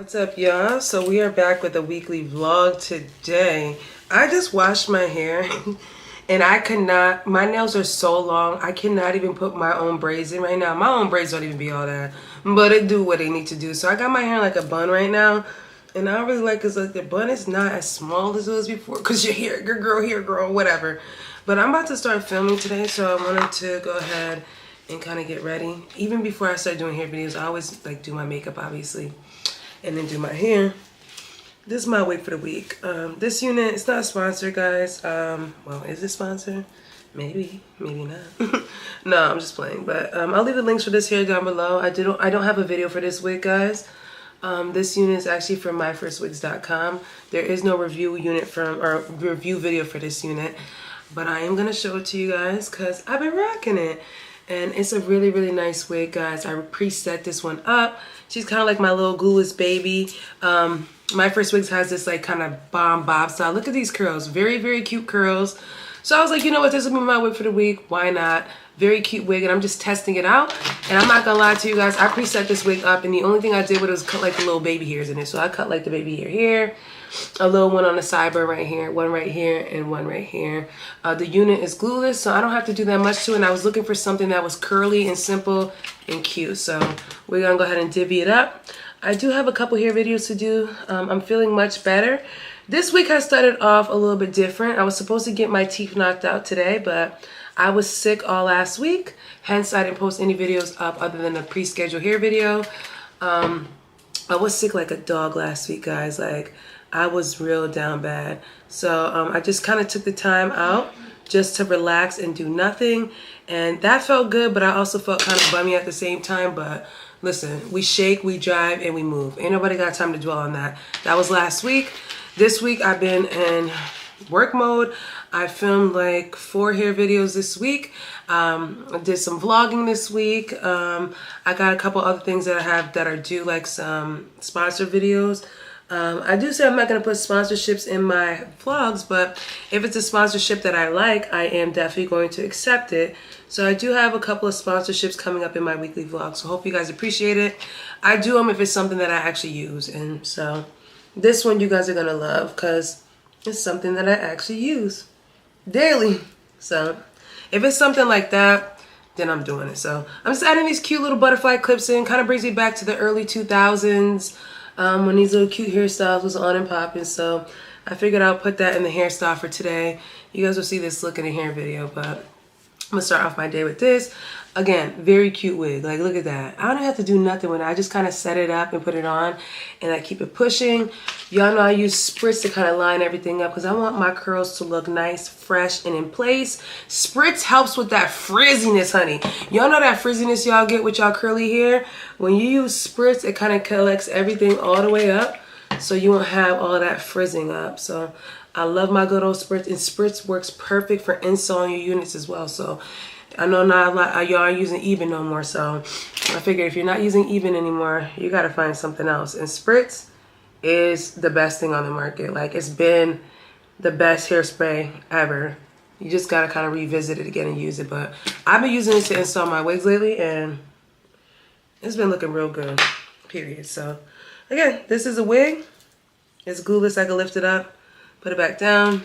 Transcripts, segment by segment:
What's up, y'all? So we are back with a weekly vlog today. I just washed my hair and I could not, my nails are so long, I cannot even put my own braids in right now. My own braids don't even be all that, but it do what they need to do. So I got my hair like a bun right now, and I don't really like, cause like the bun is not as small as it was before, cause your hair, your girl, whatever. But I'm about to start filming today, so I wanted to go ahead and kind of get ready. Even before I start doing hair videos, I always like do my makeup, obviously, and then do my hair. This is my wig for the week. This unit, it's not sponsored, guys. Well, is it sponsored? Maybe, maybe not. No, I'm just playing. But I'll leave the links for this hair down below. I don't have a video for this wig, guys. This unit is actually from Myfirstwigs.com. There is no review unit or review video for this unit, but I am gonna show it to you guys because I've been rocking it. And it's a really, really nice wig, guys. I preset this one up. She's kind of like my little Glueless baby. Myfirstwigs has this like kind of bomb bob style. Look at these curls. Very, very cute curls. So I was like, you know what? This will be my wig for the week. Why not? Very cute wig. And I'm just testing it out. And I'm not going to lie to you guys. I preset this wig up. And the only thing I did with it was cut like the little baby hairs in it. So I cut like the baby hair here. A little one on the sideburn right here, one right here, and one right here. The unit is glueless, so I don't have to do that much to it. And I was looking for something that was curly and simple and cute. So we're going to go ahead and divvy it up. I do have a couple hair videos to do. I'm feeling much better. This week has started off a little bit different. I was supposed to get my teeth knocked out today, but I was sick all last week. Hence, I didn't post any videos up other than a pre-scheduled hair video. I was sick like a dog last week, guys. Like, I was real down bad. So I just kind of took the time out just to relax and do nothing. And that felt good, but I also felt kind of bummy at the same time. But listen, we shake, we drive, and we move. Ain't nobody got time to dwell on that. That was last week. This week I've been in work mode. I filmed like 4 hair videos this week. I did some vlogging this week. I got a couple other things that I have that are due, like some sponsored videos. I do say I'm not going to put sponsorships in my vlogs, but if it's a sponsorship that I like, I am definitely going to accept it. So I do have a couple of sponsorships coming up in my weekly vlog, so hope you guys appreciate it. I do them if it's something that I actually use, and so this one you guys are going to love because it's something that I actually use daily. So if it's something like that, then I'm doing it. So I'm just adding these cute little butterfly clips in. Kind of brings me back to the early 2000s. When these little cute hairstyles was on and popping. So I figured I'll put that in the hairstyle for today. You guys will see this look in the hair video, but I'm gonna start off my day with this. Again, very cute wig. Like, look at that. I don't have to do nothing with it. I just kind of set it up and put it on, and I keep it pushing. Y'all know I use spritz to kind of line everything up because I want my curls to look nice, fresh, and in place. Spritz helps with that frizziness, honey. Y'all know that frizziness y'all get with y'all curly hair? When you use spritz, it kind of collects everything all the way up, so you won't have all that frizzing up. So I love my good old spritz, and spritz works perfect for installing your units as well. So I know not a lot y'all are using even no more, so I figured if you're not using even anymore, you gotta find something else. And spritz is the best thing on the market. Like, it's been the best hairspray ever. You just gotta kind of revisit it again and use it. But I've been using it to install my wigs lately, and it's been looking real good, period. So again, this is a wig. It's glueless. I can lift it up, put it back down.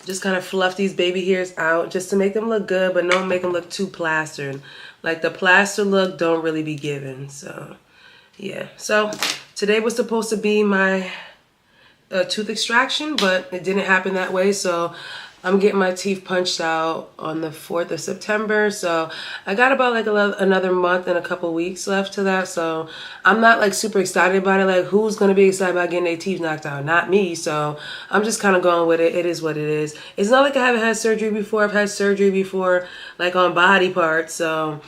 Just kind of fluff these baby hairs out just to make them look good, but don't make them look too plastered. Like, the plaster look don't really be given. So yeah, so today was supposed to be my tooth extraction, but it didn't happen that way. So I'm getting my teeth punched out on the 4th of September. So I got about like another month and a couple weeks left to that. So I'm not like super excited about it. Like, who's going to be excited about getting their teeth knocked out? Not me. So I'm just kind of going with it. It is what it is. It's not like I haven't had surgery before. I've had surgery before, like on body parts. So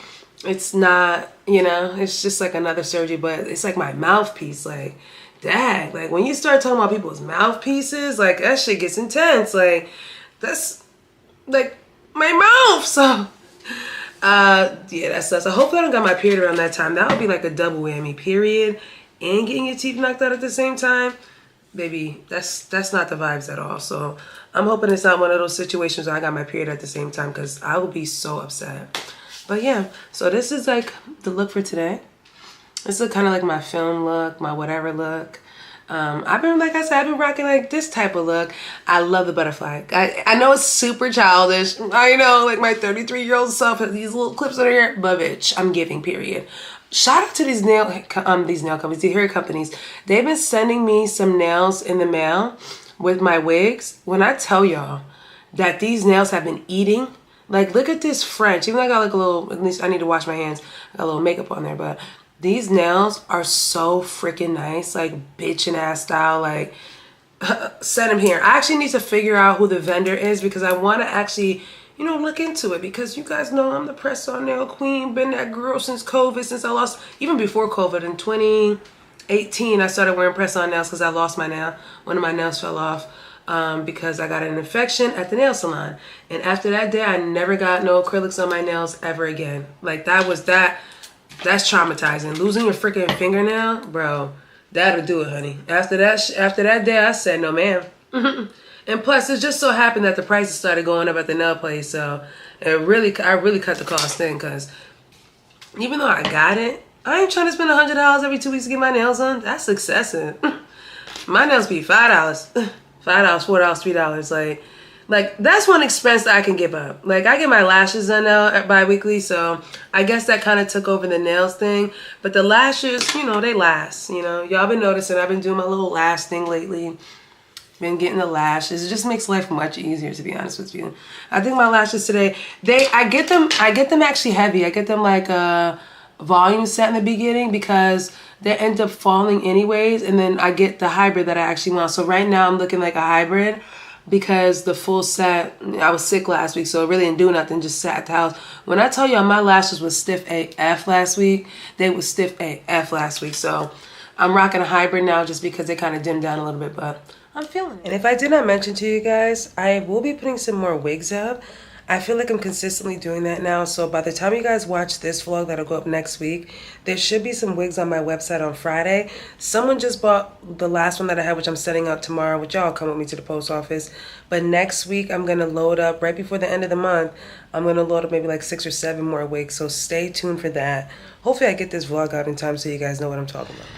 it's not, you know, it's just like another surgery, but it's like my mouthpiece. Like, dang, like when you start talking about people's mouthpieces, like that shit gets intense. Like, that's like my mouth. So yeah, that sucks. I hope I don't got my period around that time. That would be like a double whammy, period and getting your teeth knocked out at the same time. Baby, that's not the vibes at all. So I'm hoping it's not one of those situations where I got my period at the same time, because I will be so upset. But yeah, so this is like the look for today. This is kind of like my film look, my whatever look. I've been, like I said, I've been rocking like this type of look. I love the butterfly. I know it's super childish. I know, like my 33-year-old self has these little clips on her hair, but bitch, I'm giving, period. Shout out to these nail companies, the hair companies. They've been sending me some nails in the mail with my wigs. When I tell y'all that these nails have been eating, like look at this French. Even though I got like a little, at least I need to wash my hands, I got a little makeup on there, but these nails are so freaking nice, like bitchin' ass style, like send them here. I actually need to figure out who the vendor is because I want to actually, you know, look into it because you guys know I'm the press-on nail queen, been that girl since COVID, since I lost, even before COVID in 2018, I started wearing press-on nails because I lost my nail. One of my nails fell off because I got an infection at the nail salon. And after that day, I never got no acrylics on my nails ever again. Like that's traumatizing. Losing your freaking fingernail, bro, that'll do it, honey. After that day, I said, no, ma'am. And plus, it just so happened that the prices started going up at the nail place, so I really cut the cost in, because even though I got it, I ain't trying to spend $100 every 2 weeks to get my nails done. That's excessive. My nails be $5, $5, $4, $3, like that's one expense that I can give up. Like I get my lashes done now bi-weekly, so I guess that kind of took over the nails thing. But the lashes, you know, they last. You know, y'all been noticing I've been doing my little lash thing lately. Been getting the lashes. It just makes life much easier, to be honest with you. I think my lashes today, I get them actually heavy. I get them like a volume set in the beginning because they end up falling anyways, and then I get the hybrid that I actually want. So right now I'm looking like a hybrid, because the full set, I was sick last week, so it really didn't do nothing, just sat at the house. When I tell y'all my lashes was stiff AF last week, they was stiff AF last week. So I'm rocking a hybrid now just because they kind of dimmed down a little bit, but I'm feeling it. And if I did not mention to you guys, I will be putting some more wigs up. I feel like I'm consistently doing that now, so by the time you guys watch this vlog that'll go up next week, there should be some wigs on my website on Friday. Someone just bought the last one that I had, which I'm setting up tomorrow, which y'all come with me to the post office. But next week, I'm going to load up, right before the end of the month, I'm going to load up maybe like 6 or 7 more wigs, so stay tuned for that. Hopefully I get this vlog out in time so you guys know what I'm talking about.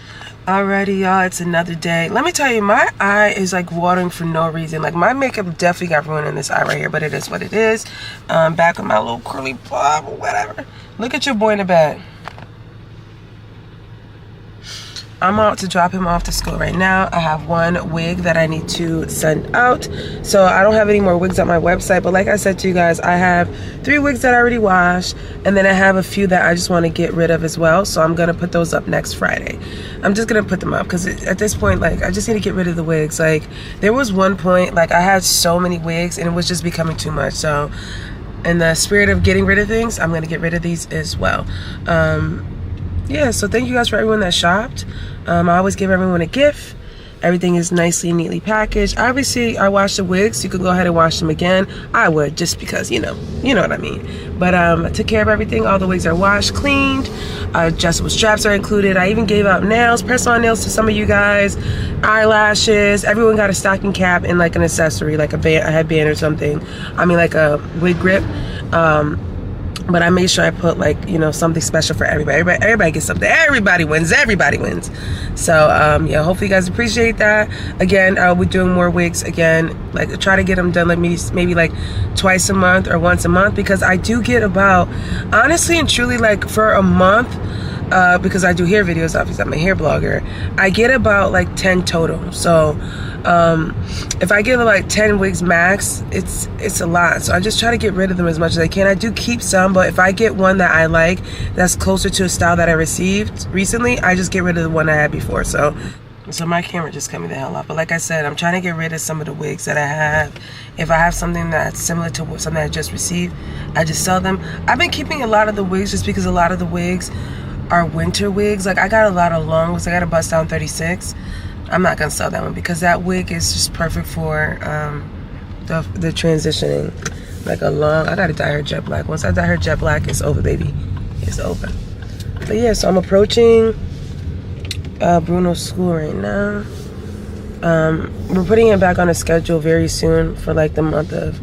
Alrighty, y'all, it's another day. Let me tell you, my eye is like watering for no reason. Like my makeup definitely got ruined in this eye right here, but it is what it is. Back with my little curly bob or whatever. Look at your boy in the bed. I'm out to drop him off to school right now. I have one wig that I need to send out. So I don't have any more wigs on my website. But like I said to you guys, I have 3 wigs that I already washed. And then I have a few that I just want to get rid of as well. So I'm going to put those up next Friday. I'm just going to put them up because at this point, like, I just need to get rid of the wigs. Like, there was one point, like, I had so many wigs and it was just becoming too much. So in the spirit of getting rid of things, I'm going to get rid of these as well. Yeah, so thank you guys for everyone that shopped. I always give everyone a gift. Everything is nicely, neatly packaged. Obviously, I washed the wigs. You can go ahead and wash them again. I would, just because, you know what I mean. But I took care of everything. All the wigs are washed, cleaned. Adjustable straps are included. I even gave out nails, press-on nails to some of you guys. Eyelashes. Everyone got a stocking cap and like an accessory, like a headband or something. I mean, like a wig grip. But I made sure I put, like, you know, something special for everybody. Everybody gets something. Everybody wins. Everybody wins. So, yeah, hopefully you guys appreciate that. Again, I'll be doing more wigs again. Like, try to get them done, like, maybe like twice a month or once a month. Because I do get about, honestly and truly, like, for a month, because I do hair videos, obviously I'm a hair blogger, I get about like 10 total. So if I get like 10 wigs max, it's a lot. So I just try to get rid of them as much as I can. I do keep some, but if I get one that I like that's closer to a style that I received recently, I just get rid of the one I had before. So my camera just cut me the hell off. But like I said, I'm trying to get rid of some of the wigs that I have. If I have something that's similar to something I just received, I just sell them. I've been keeping a lot of the wigs just because a lot of the wigs are winter wigs. Like, I got a lot of long wigs. I got a bust down 36. I'm not gonna sell that one because that wig is just perfect for the transitioning. Like a long, I gotta dye her jet black. Once I dye her jet black, it's over, baby. It's over. But yeah, so I'm approaching Bruno's school right now. We're putting it back on a schedule very soon for like the month of,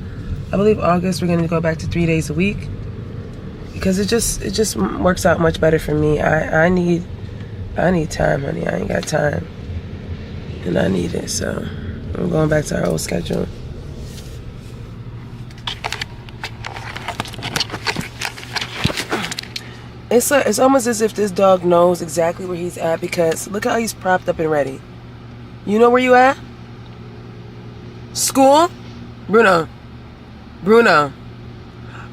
I believe, August. We're gonna go back to 3 days a week because it just works out much better for me. I need I need time, honey. I ain't got time. And I need it, so I'm going back to our old schedule. It's almost as if this dog knows exactly where he's at, because look how he's propped up and ready. You know where you at? School? Bruno. Bruno.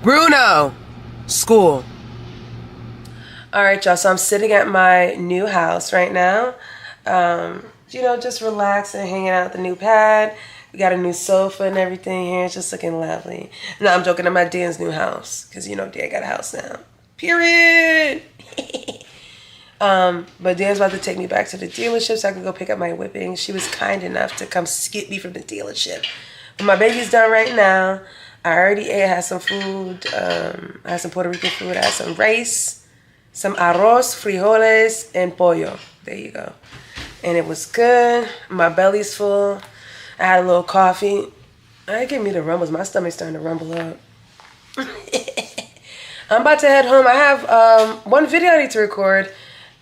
Bruno. School. Alright, y'all, so I'm sitting at my new house right now. You know, just relaxing, hanging out with the new pad. We got a new sofa and everything here. It's just looking lovely. No, I'm joking. I'm at Dan's new house, because, you know, Dan got a house now. Period. But Dan's about to take me back to the dealership so I can go pick up my whipping. She was kind enough to come skip me from the dealership. But my baby's done right now. I already ate. I had some food. I had some Puerto Rican food. I had some rice, some arroz, frijoles, and pollo. There you go. And it was good. My belly's full. I had a little coffee. I give me the rumbles. My stomach's starting to rumble up. I'm about to head home. I have one video I need to record,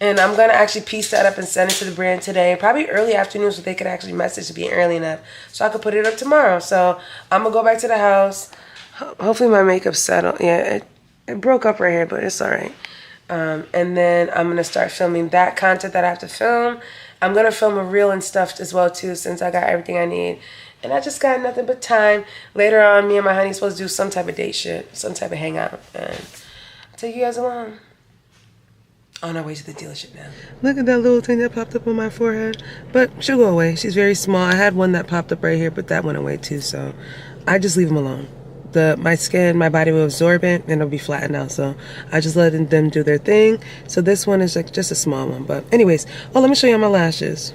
and I'm going to actually piece that up and send it to the brand today. Probably early afternoon, so they could actually message to be early enough so I could put it up tomorrow. So I'm going to go back to the house. Hopefully my makeup's settled. Yeah, it broke up right here, but it's all right. And then I'm going to start filming that content that I have to film. I'm going to film a reel and stuff as well, too, since I got everything I need. And I just got nothing but time. Later on, me and my honey supposed to do some type of date shit, some type of hangout. And I'll take you guys along. On our way to the dealership now. Look at that little thing that popped up on my forehead. But she'll go away. She's very small. I had one that popped up right here, but that went away too. So I just leave them alone. My skin, my body will absorb it, and it'll be flattened out. So I just let them do their thing. So this one is like just a small one. But anyways, let me show you my lashes.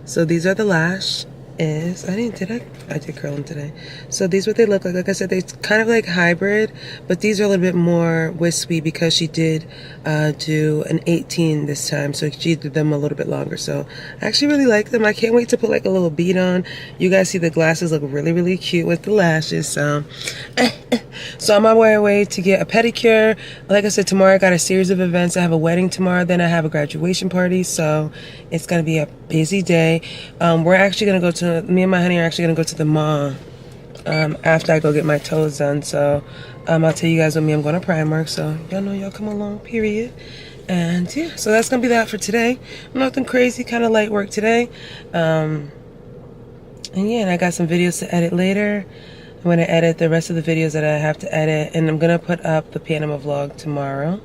So these are the lashes. I did curl them today. So these are what they look like. Like I said, they're kind of like hybrid, but these are a little bit more wispy because she did do an 18 this time, so she did them a little bit longer. So I actually really like them. I can't wait to put like a little bead on. You guys see the glasses look really, really cute with the lashes. So so I'm on my way to get a pedicure. Like I said, tomorrow I got a series of events. I have a wedding tomorrow, then I have a graduation party, so it's gonna be a busy day. We're actually gonna go to, me and my honey are actually gonna go to the mall after I go get my toes done. So I'll tell you guys with me, I'm going to Primark, so y'all know y'all come along, period. And yeah, so that's gonna be that for today. Nothing crazy, kind of light work today. And yeah, and I got some videos to edit later. I'm gonna edit the rest of the videos that I have to edit, and I'm gonna put up the Panama vlog tomorrow.